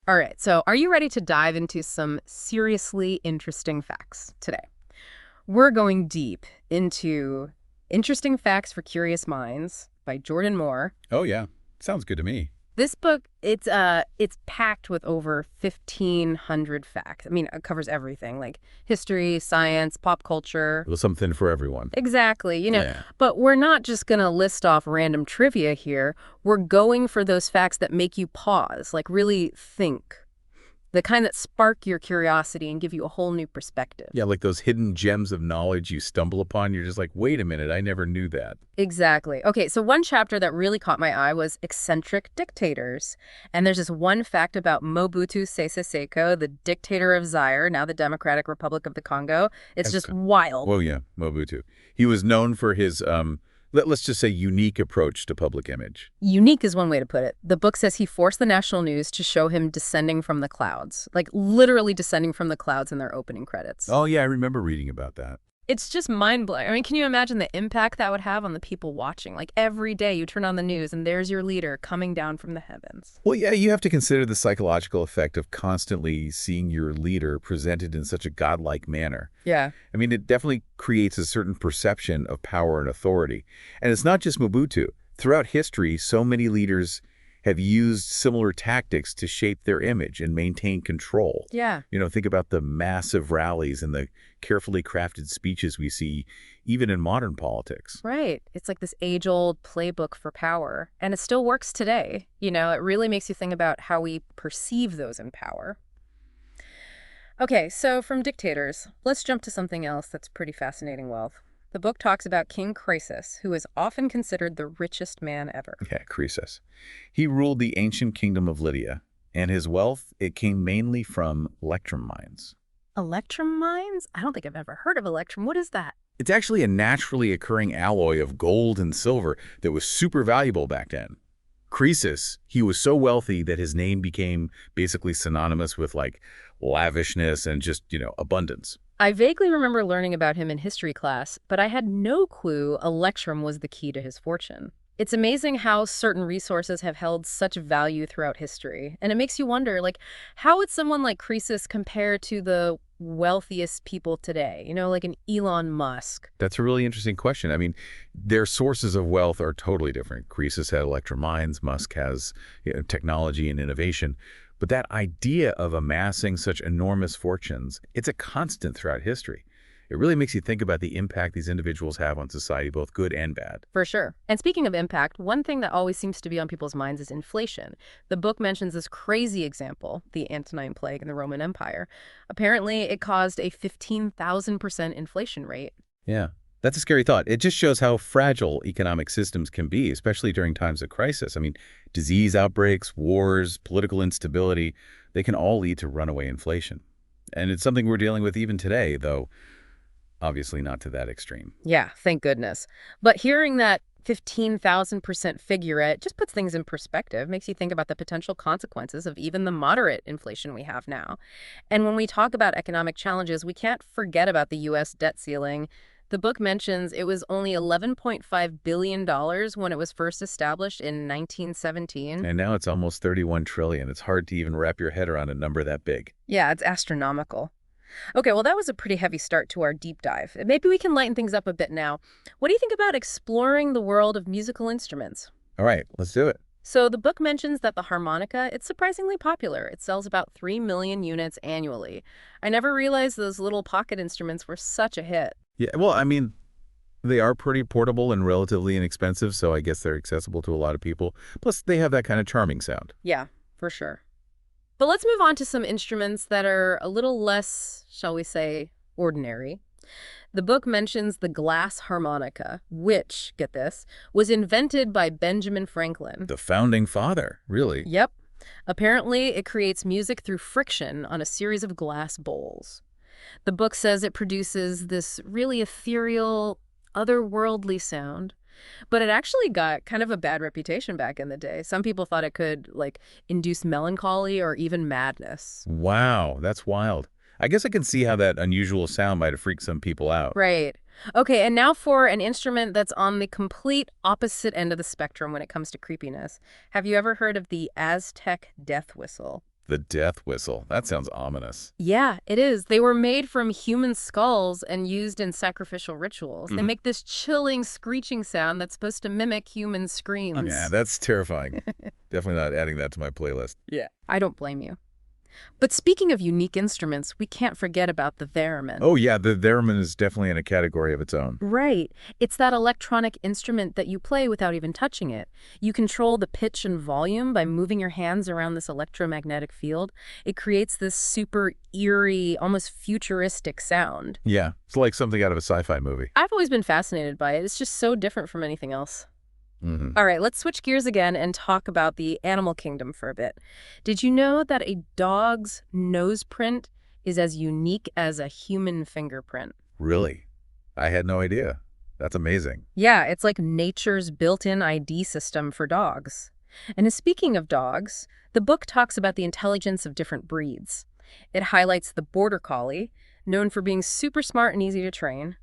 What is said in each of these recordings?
All right, so are you ready to dive into some seriously interesting facts today? We're going deep into Interesting Facts for Curious Minds by Jordan Moore. Oh, yeah. Sounds good to me. This book, it's packed with over 1,500 facts. I mean, it covers everything like history, science, pop culture. Well, something for everyone. Exactly, Yeah. but we're not just going to list off random trivia here. We're going for those facts that make you pause, like really think. The kind that spark your curiosity and give you a whole new perspective. Yeah, like those hidden gems of knowledge you stumble upon. You're just like, wait a minute, I never knew that. Exactly. Okay, so one chapter that really caught my eye was eccentric dictators. And there's this one fact about Mobutu Sese Seko, the dictator of Zaire, now the Democratic Republic of the Congo. It's just Okay. wild. Oh, yeah, Mobutu. He was known for his, let's just say, unique approach to public image. Unique is one way to put it. The book says he forced the national news to show him descending from the clouds, like literally descending from the clouds in their opening credits. Oh, yeah, I remember reading about that. It's just mind-blowing. I mean, can you imagine the impact that would have on the people watching? Like every day you turn on the news and there's your leader coming down from the heavens. Well, yeah, you have to consider the psychological effect of constantly seeing your leader presented in such a godlike manner. Yeah. I mean, it definitely creates a certain perception of power and authority. And it's not just Mobutu. Throughout history, so many leaders have used similar tactics to shape their image and maintain control. Yeah. Think about the massive rallies and the carefully crafted speeches we see even in modern politics. Right. It's like this age-old playbook for power, and it still works today. It really makes you think about how we perceive those in power. Okay, so from dictators, let's jump to something else that's pretty fascinating wealth. The book talks about King Croesus, who is often considered the richest man ever. Yeah, Croesus. He ruled the ancient kingdom of Lydia, and his wealth, it came mainly from electrum mines. Electrum mines? I don't think I've ever heard of electrum. What is that? It's actually a naturally occurring alloy of gold and silver that was super valuable back then. Croesus, he was so wealthy that his name became basically synonymous with like lavishness and just, abundance. I vaguely remember learning about him in history class, but I had no clue electrum was the key to his fortune. It's amazing how certain resources have held such value throughout history. And it makes you wonder, how would someone like Croesus compare to the wealthiest people today? Like an Elon Musk. That's a really interesting question. I mean, their sources of wealth are totally different. Croesus had electrum mines, Musk has technology and innovation. But that idea of amassing such enormous fortunes, it's a constant throughout history. It really makes you think about the impact these individuals have on society, both good and bad. For sure. And speaking of impact, one thing that always seems to be on people's minds is inflation. The book mentions this crazy example, the Antonine Plague in the Roman Empire. Apparently, it caused a 15,000% inflation rate. Yeah, that's a scary thought. It just shows how fragile economic systems can be, especially during times of crisis. I mean, disease outbreaks, wars, political instability, they can all lead to runaway inflation. And it's something we're dealing with even today, though obviously not to that extreme. Yeah, thank goodness. But hearing that 15,000% figure, it just puts things in perspective, makes you think about the potential consequences of even the moderate inflation we have now. And when we talk about economic challenges, we can't forget about the U.S. debt ceiling. The book mentions it was only $11.5 billion when it was first established in 1917. And now it's almost 31 trillion. It's hard to even wrap your head around a number that big. Yeah, it's astronomical. Okay, well, that was a pretty heavy start to our deep dive. Maybe we can lighten things up a bit now. What do you think about exploring the world of musical instruments? All right, let's do it. So the book mentions that the harmonica, it's surprisingly popular. It sells about 3 million units annually. I never realized those little pocket instruments were such a hit. Yeah, well, I mean, they are pretty portable and relatively inexpensive, so I guess they're accessible to a lot of people. Plus, they have that kind of charming sound. Yeah, for sure. But let's move on to some instruments that are a little less, shall we say, ordinary. The book mentions the glass harmonica, which, get this, was invented by Benjamin Franklin. The founding father, really. Yep. Apparently, it creates music through friction on a series of glass bowls. The book says it produces this really ethereal, otherworldly sound. But it actually got kind of a bad reputation back in the day. Some people thought it could, induce melancholy or even madness. Wow, that's wild. I guess I can see how that unusual sound might have freaked some people out. Right. Okay, and now for an instrument that's on the complete opposite end of the spectrum when it comes to creepiness. Have you ever heard of the Aztec death whistle? The death whistle. That sounds ominous. Yeah, it is. They were made from human skulls and used in sacrificial rituals. They Mhm. make this chilling, screeching sound that's supposed to mimic human Yeah, screams. that's terrifying. Definitely not adding that to my playlist. Yeah. I don't blame you. But speaking of unique instruments, we can't forget about the theremin. Oh, yeah, the theremin is definitely in a category of its own. Right. It's that electronic instrument that you play without even touching it. You control the pitch and volume by moving your hands around this electromagnetic field. It creates this super eerie, almost futuristic sound. Yeah, it's like something out of a sci-fi movie. I've always been fascinated by it. It's just so different from anything else. Hmm. All right, let's switch gears again and talk about the animal kingdom for a bit. Did you know that a dog's nose print is as unique as a human fingerprint? Really? I had no idea. That's amazing. Yeah, it's like nature's built-in ID system for dogs. And speaking of dogs, the book talks about the intelligence of different breeds. It highlights the border collie, known for being super smart and easy to train.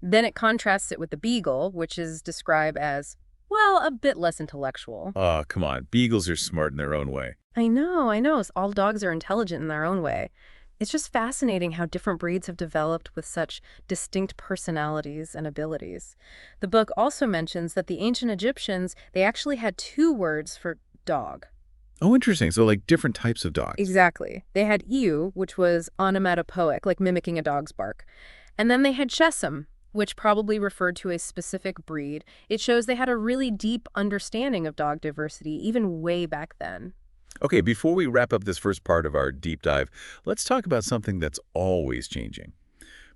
Then it contrasts it with the beagle, which is described as, well, a bit less intellectual. Oh, come on. Beagles are smart in their own way. I know, I know. All dogs are intelligent in their own way. It's just fascinating how different breeds have developed with such distinct personalities and abilities. The book also mentions that the ancient Egyptians, they actually had two words for dog. Oh, interesting. So like different types of dogs. Exactly. They had ewe, which was onomatopoeic, like mimicking a dog's bark. And then they had chesum, which probably referred to a specific breed. It shows they had a really deep understanding of dog diversity, even way back then. Okay, before we wrap up this first part of our deep dive, let's talk about something that's always changing.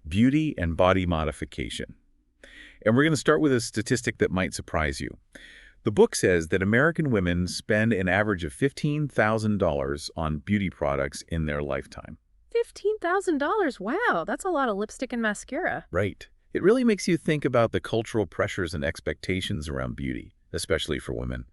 Beauty and body modification. And we're going to start with a statistic that might surprise you. The book says that American women spend an average of $15,000 on beauty products in their lifetime. $15,000. Wow, that's a lot of lipstick and mascara. Right. It really makes you think about the cultural pressures and expectations around beauty, especially for women.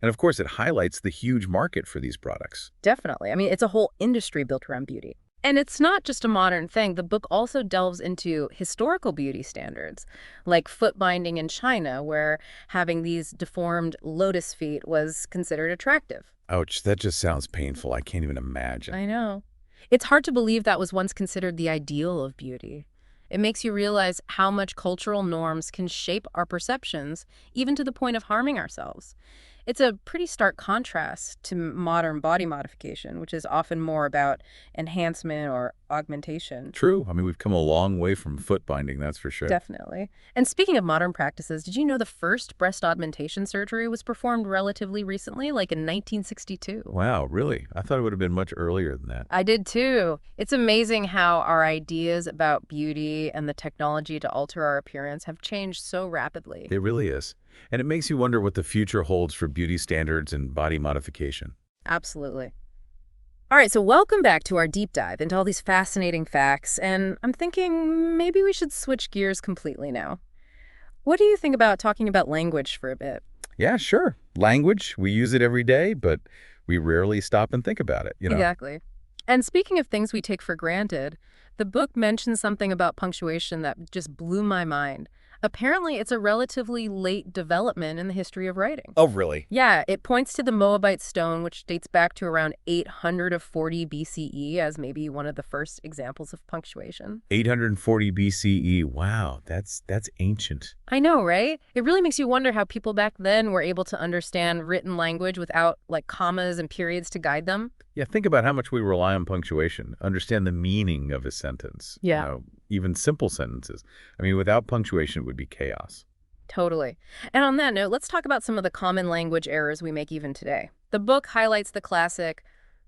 And of course, it highlights the huge market for these products. Definitely. I mean, it's a whole industry built around beauty. And it's not just a modern thing. The book also delves into historical beauty standards, like foot binding in China, where having these deformed lotus feet was considered attractive. Ouch, that just sounds painful. I can't even imagine. I know. It's hard to believe that was once considered the ideal of beauty. It makes you realize how much cultural norms can shape our perceptions, even to the point of harming ourselves. It's a pretty stark contrast to modern body modification, which is often more about enhancement or augmentation. True. I mean, we've come a long way from foot binding, that's for sure. Definitely. And speaking of modern practices, did you know the first breast augmentation surgery was performed relatively recently, like in 1962? Wow, really? I thought it would have been much earlier than that. I did too. It's amazing how our ideas about beauty and the technology to alter our appearance have changed so rapidly. It really is. And it makes you wonder what the future holds for beauty standards and body modification. Absolutely. All right, so welcome back to our deep dive into all these fascinating facts, and I'm thinking maybe we should switch gears completely now. What do you think about talking about language for a bit? Yeah, sure. Language, we use it every day, but we rarely stop and think about it. Exactly. And speaking of things we take for granted, the book mentions something about punctuation that just blew my mind. Apparently, it's a relatively late development in the history of writing. Oh, really? Yeah, it points to the Moabite stone, which dates back to around 840 BCE as maybe one of the first examples of punctuation. 840 BCE. Wow, that's ancient. I know, right? It really makes you wonder how people back then were able to understand written language without, like, commas and periods to guide them. Yeah, think about how much we rely on punctuation, understand the meaning of a sentence. Yeah. Even simple sentences. I mean, without punctuation, it would be chaos. Totally. And on that note, let's talk about some of the common language errors we make even today. The book highlights the classic,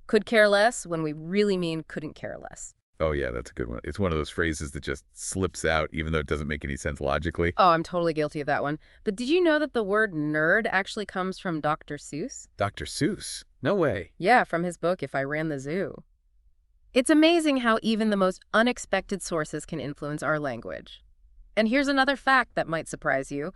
could care less, when we really mean couldn't care less. Oh, yeah, that's a good one. It's one of those phrases that just slips out, even though it doesn't make any sense logically. Oh, I'm totally guilty of that one. But did you know that the word nerd actually comes from Dr. Seuss? Dr. Seuss? No way. Yeah, from his book, If I Ran the Zoo. It's amazing how even the most unexpected sources can influence our language. And here's another fact that might surprise you.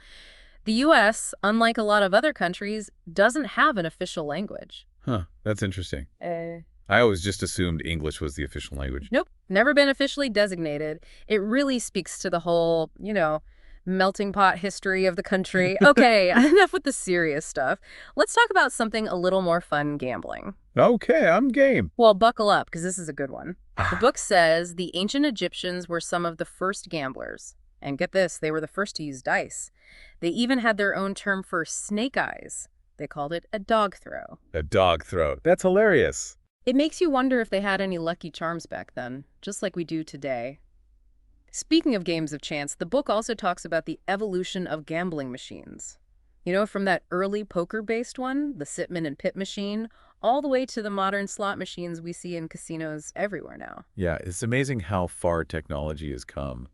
The U.S., unlike a lot of other countries, doesn't have an official language. Huh, that's interesting. I always just assumed English was the official language. Nope, never been officially designated. It really speaks to the whole, melting pot history of the country. Okay, enough with the serious stuff. Let's talk about something a little more fun, gambling. Okay, I'm game. Well, buckle up, because this is a good one. The book says the ancient Egyptians were some of the first gamblers. And get this, they were the first to use dice. They even had their own term for snake eyes. They called it a dog throw. A dog throat. That's hilarious. It makes you wonder if they had any lucky charms back then, just like we do today. Speaking of games of chance, the book also talks about the evolution of gambling machines. You know, from that early poker-based one, the Sitman and Pit machine, all the way to the modern slot machines we see in casinos everywhere now. Yeah, it's amazing how far technology has come.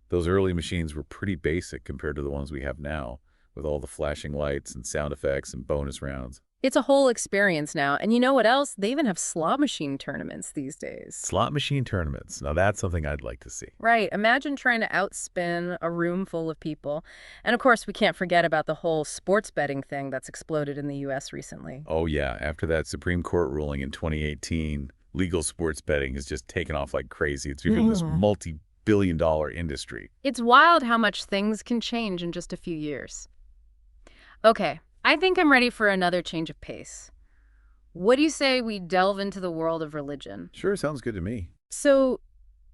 Those early machines were pretty basic compared to the ones we have now, with all the flashing lights and sound effects and bonus rounds. It's a whole experience now, and you know what else? They even have slot machine tournaments these days. Slot machine tournaments. Now that's something I'd like to see. Right, imagine trying to outspin a room full of people. And of course, we can't forget about the whole sports betting thing that's exploded in the US recently. Oh yeah, after that Supreme Court ruling in 2018, legal sports betting has just taken off like crazy. It's become this multi-billion-dollar industry. It's wild how much things can change in just a few years. Okay, I think I'm ready for another change of pace. What do you say we delve into the world of religion? Sure, sounds good to me. So,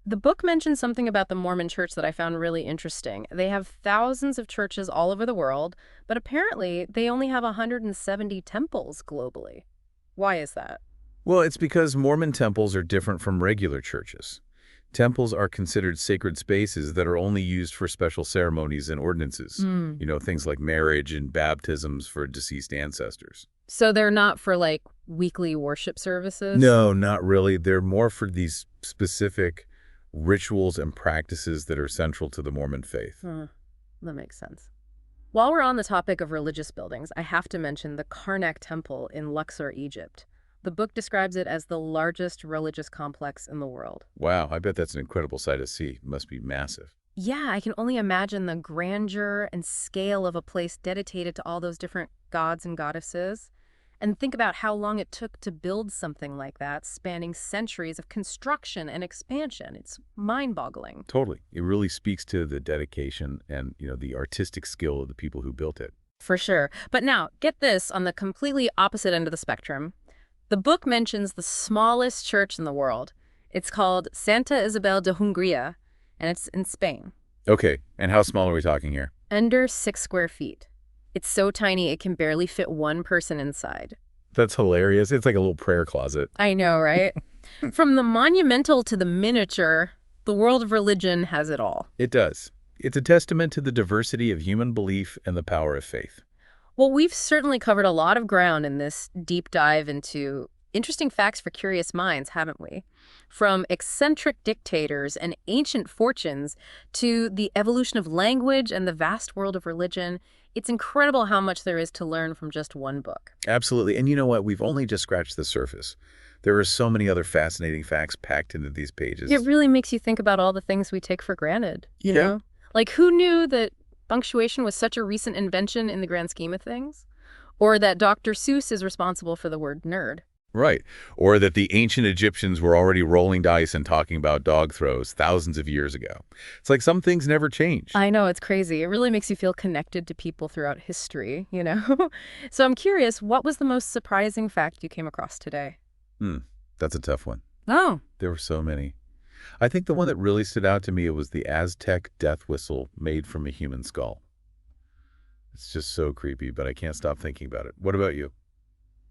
the book mentions something about the Mormon church that I found really interesting. They have thousands of churches all over the world, but apparently they only have 170 temples globally. Why is that? Well, it's because Mormon temples are different from regular churches. Temples are considered sacred spaces that are only used for special ceremonies and ordinances. You know, things like marriage and baptisms for deceased ancestors. So they're not for like weekly worship services? No, not really. They're more for these specific rituals and practices that are central to the Mormon faith. That makes sense. While we're on the topic of religious buildings, I have to mention the Karnak Temple in Luxor, Egypt. The book describes it as the largest religious complex in the world. Wow, I bet that's an incredible sight to see. It must be massive. Yeah, I can only imagine the grandeur and scale of a place dedicated to all those different gods and goddesses. And think about how long it took to build something like that, spanning centuries of construction and expansion. It's mind-boggling. Totally. It really speaks to the dedication and, the artistic skill of the people who built it. For sure. But now, get this, on the completely opposite end of the spectrum. The book mentions the smallest church in the world. It's called Santa Isabel de Hungría, and it's in Spain. Okay, and how small are we talking here? Under 6 square feet. It's so tiny it can barely fit one person inside. That's hilarious. It's like a little prayer closet. I know, right? From the monumental to the miniature, the world of religion has it all. It does. It's a testament to the diversity of human belief and the power of faith. Well, we've certainly covered a lot of ground in this deep dive into interesting facts for curious minds, haven't we? From eccentric dictators and ancient fortunes to the evolution of language and the vast world of religion, it's incredible how much there is to learn from just one book. Absolutely. And you know what? We've only just scratched the surface. There are so many other fascinating facts packed into these pages. It really makes you think about all the things we take for granted, you know? Like, who knew that punctuation was such a recent invention in the grand scheme of things? Or that Dr. Seuss is responsible for the word nerd? Right. Or that the ancient Egyptians were already rolling dice and talking about dog throws thousands of years ago. It's like some things never change. I know, it's crazy. It really makes you feel connected to people throughout history, you know? So I'm curious, what was the most surprising fact you came across today? That's a tough one. Oh. There were so many. I think the one that really stood out to me was the Aztec death whistle made from a human skull. It's just so creepy, but I can't stop thinking about it. What about you?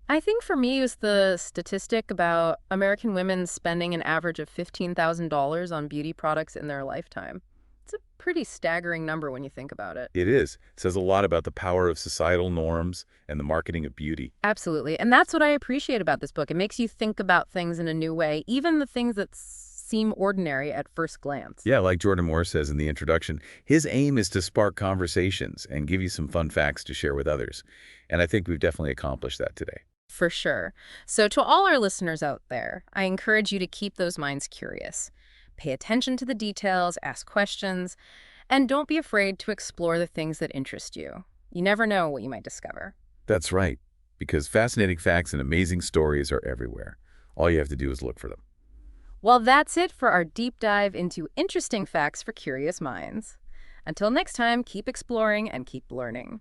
I think for me it was the statistic about American women spending an average of $15,000 on beauty products in their lifetime. It's a pretty staggering number when you think about it. It is. It says a lot about the power of societal norms and the marketing of beauty. Absolutely. And that's what I appreciate about this book. It makes you think about things in a new way, even the things that seem ordinary at first glance. Yeah, like Jordan Moore says in the introduction, his aim is to spark conversations and give you some fun facts to share with others. And I think we've definitely accomplished that today. For sure. So to all our listeners out there, I encourage you to keep those minds curious. Pay attention to the details, ask questions, and don't be afraid to explore the things that interest you. You never know what you might discover. That's right, because fascinating facts and amazing stories are everywhere. All you have to do is look for them. Well, that's it for our deep dive into interesting facts for curious minds. Until next time, keep exploring and keep learning.